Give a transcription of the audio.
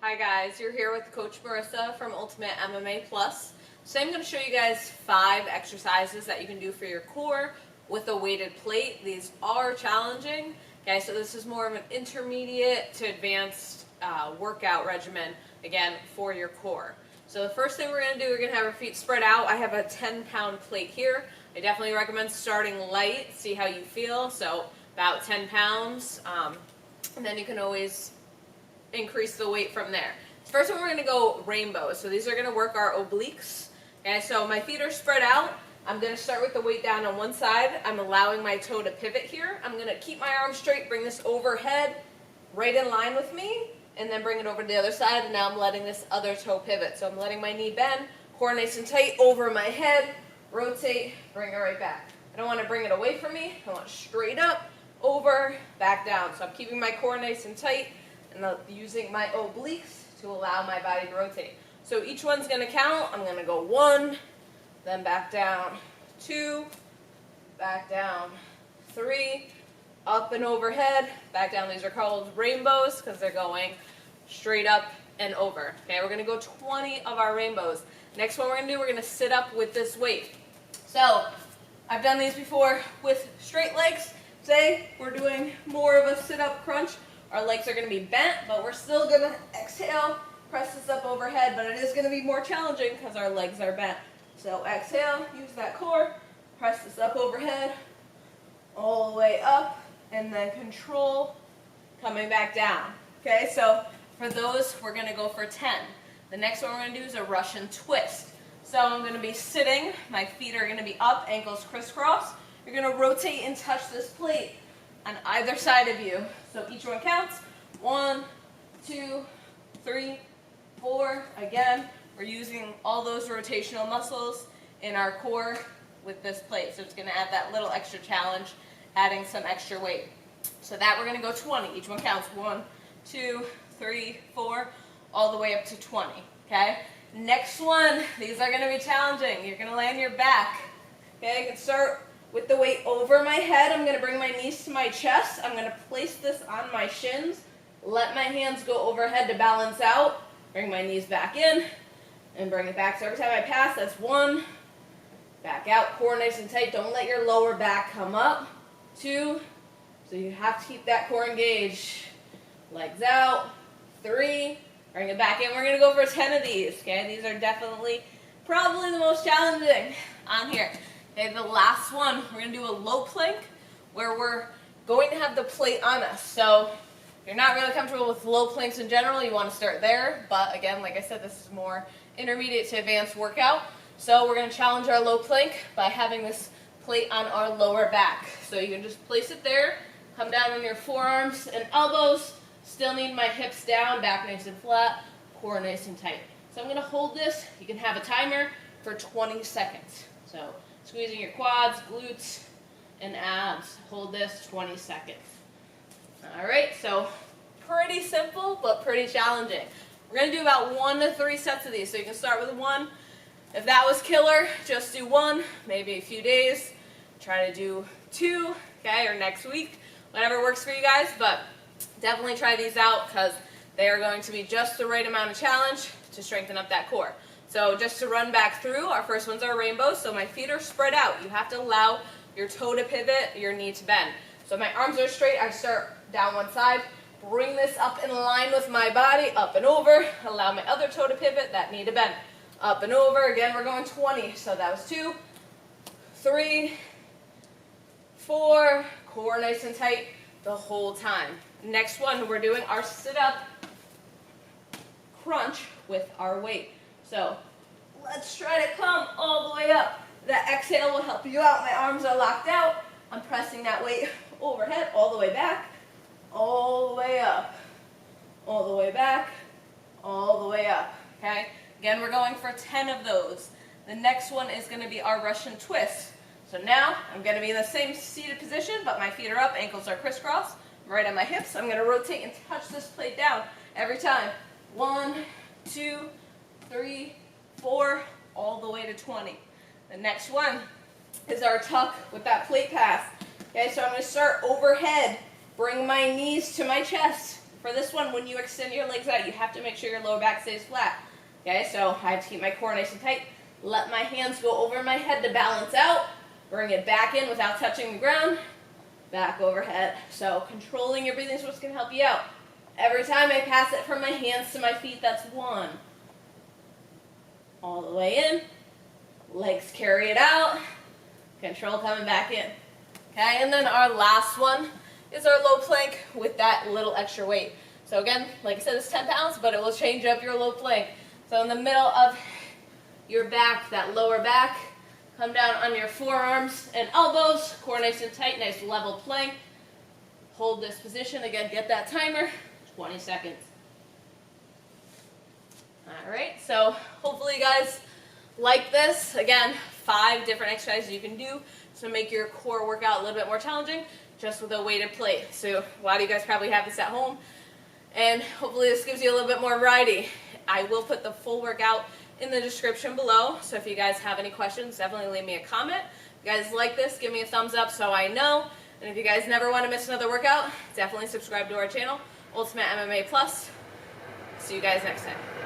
Hi guys, you're here with Coach Marisa from Ultimate MMA Plus. Today I'm going to show you guys 5 exercises that you can do for your core with a weighted plate. These are challenging. Okay, so this is more of an intermediate to advanced workout regimen, again, for your core. So the first thing we're going to do, we're going to have our feet spread out. I have a 10-pound plate here. I definitely recommend starting light, see how you feel. So about 10 pounds, and then you can always increase the weight from there. First one, we're going to go rainbows. So these are going to work our obliques. Okay, so my feet are spread out. I'm going to start with the weight down on one side. I'm allowing my toe to pivot here. I'm going to keep my arms straight, bring this overhead right in line with me, and then bring it over to the other side. And now I'm letting this other toe pivot. So I'm letting my knee bend, core nice and tight, over my head, rotate, bring it right back. I don't want to bring it away from me. I want straight up, over, back down. So I'm keeping my core nice and tight, and using my obliques to allow my body to rotate. So each one's going to count. I'm going to go 1, then back down, 2, back down, 3, up and overhead, back down. These are called rainbows because they're going straight up and over. Okay, we're going to go 20 of our rainbows. Next one we're going to do, we're going to sit up with this weight. So I've done these before with straight legs. Today we're doing more of a sit-up crunch. Our legs are going to be bent, but we're still going to exhale, press this up overhead, but it is going to be more challenging because our legs are bent. So exhale, use that core, press this up overhead, all the way up, and then control coming back down. Okay, so for those, we're going to go for 10. The next one we're going to do is a Russian twist. So I'm going to be sitting, my feet are going to be up, ankles crisscross. You're going to rotate and touch this plate on either side of you. So each one counts. 1, 2, 3, 4. Again, we're using all those rotational muscles in our core with this plate. So it's going to add that little extra challenge, adding some extra weight. So that we're going to go 20. Each one counts. 1, 2, 3, 4, all the way up to 20. Okay? Next one, these are going to be challenging. You're going to lay on your back. Okay, you can start with the weight over my head. I'm going to bring my knees to my chest. I'm going to place this on my shins. Let my hands go overhead to balance out. Bring my knees back in and bring it back. So every time I pass, that's 1. Back out, core nice and tight. Don't let your lower back come up. 2. So you have to keep that core engaged. Legs out. 3. Bring it back in. We're going to go for 10 of these. Okay, these are definitely probably the most challenging on here. Okay, the last one, we're going to do a low plank where we're going to have the plate on us. So if you're not really comfortable with low planks in general, you want to start there. But again, like I said, this is more intermediate to advanced workout. So we're going to challenge our low plank by having this plate on our lower back. So you can just place it there, come down on your forearms and elbows. Still need my hips down, back nice and flat, core nice and tight. So I'm going to hold this. You can have a timer for 20 seconds. So squeezing your quads, glutes, and abs. Hold this 20 seconds. All right, so pretty simple, but pretty challenging. We're going to do about 1 to 3 sets of these. So you can start with 1. If that was killer, just do 1, maybe a few days. Try to do 2, okay, or next week, whatever works for you guys. But definitely try these out because they are going to be just the right amount of challenge to strengthen up that core. So just to run back through, our first ones are rainbows. So my feet are spread out. You have to allow your toe to pivot, your knee to bend. So my arms are straight. I start down one side. Bring this up in line with my body, up and over. Allow my other toe to pivot, that knee to bend. Up and over. Again, we're going 20. So that was 2, 3, 4. Core nice and tight the whole time. Next one, we're doing our sit-up crunch with our weight. So let's try to come all the way up. That exhale will help you out. My arms are locked out. I'm pressing that weight overhead, all the way back, all the way up, all the way back, all the way up. Okay? Again, we're going for 10 of those. The next one is going to be our Russian twist. So now I'm going to be in the same seated position, but my feet are up, ankles are crisscrossed, right on my hips. I'm going to rotate and touch this plate down every time. 1, 2, 3, 4, all the way to 20. The next one is our tuck with that plate pass. Okay, so I'm going to start overhead. Bring my knees to my chest. For this one, when you extend your legs out, you have to make sure your lower back stays flat. Okay, so I have to keep my core nice and tight. Let my hands go over my head to balance out. Bring it back in without touching the ground. Back overhead. So controlling your breathing is what's going to help you out. Every time I pass it from my hands to my feet, that's 1. All the way in. Legs carry it out. Control coming back in. Okay, and then our last one is our low plank with that little extra weight. So again, like I said, it's 10 pounds, but it will change up your low plank. So in the middle of your back, that lower back, come down on your forearms and elbows, core nice and tight, nice level plank. Hold this position. Again, get that timer, 20 seconds. All right, so hopefully you guys like this. Again, 5 different exercises you can do to make your core workout a little bit more challenging, just with a weighted plate. So a lot of you guys probably have this at home, and hopefully this gives you a little bit more variety. I will put the full workout in the description below, so if you guys have any questions, definitely leave me a comment. If you guys like this, give me a thumbs up so I know. And if you guys never want to miss another workout, definitely subscribe to our channel, Ultimate MMA Plus. See you guys next time.